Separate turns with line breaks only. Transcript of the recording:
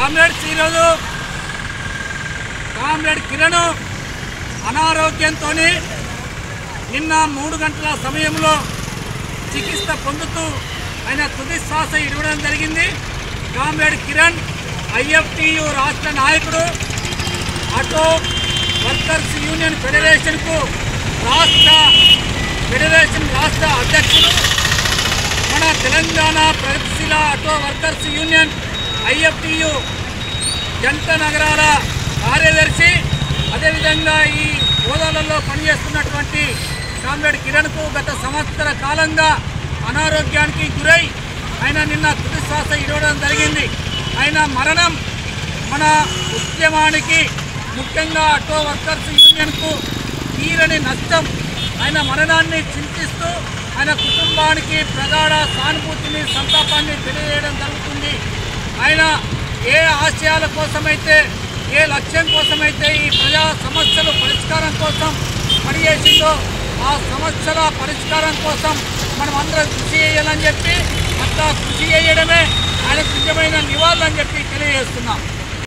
Comrades ఈరోజు comrade Kiran అనారోగ్యంతో నిన్న 3 గంటల సమయంలో చికిత్స పొందుతూ ఆయన తుది శ్వాస ఇవ్వడం జరిగింది. కామ్రేడ్ కిరణ్ IFTU రాష్ట్ర నాయకుడు, ఆటో వర్కర్స్ యూనియన్ ఫెడరేషన్కు రాష్ట్ర అధ్యక్షుడు, మన తెలంగాణ ప్రగతిశీల ఆటో వర్కర్స్ యూనియన్ IFTU జంట నగరాల కార్యదర్శి, అదేవిధంగా ఈ హోదాలలో పనిచేస్తున్నటువంటి కామ్రేడ్ కిరణ్కు గత సంవత్సర కాలంగా అనారోగ్యానికి గురై ఆయన నిన్న తుది శ్వాస ఇవ్వడం జరిగింది. ఆయన మరణం మన ఉద్యమానికి, ముఖ్యంగా ఆటో వర్కర్స్ యూనియన్కు తీరని నష్టం. ఆయన మరణాన్ని చింతిస్తూ ఆయన కుటుంబానికి ప్రగాఢ సానుభూతిని, సంతాపాన్ని తెలియజేయడం జరుగుతుంది. ఆయన ఏ ఆశయాల కోసమైతే, ఏ లక్ష్యం కోసమైతే ఈ ప్రజా సమస్యల పరిష్కారం కోసం పనిచేసిందో ఆ సమస్యల పరిష్కారం కోసం మనం అందరం కృషి చేయాలని చెప్పి, అట్లా కృషి చేయడమే ఆయనకు నిజమైన నివాళులని చెప్పి తెలియజేస్తున్నాం.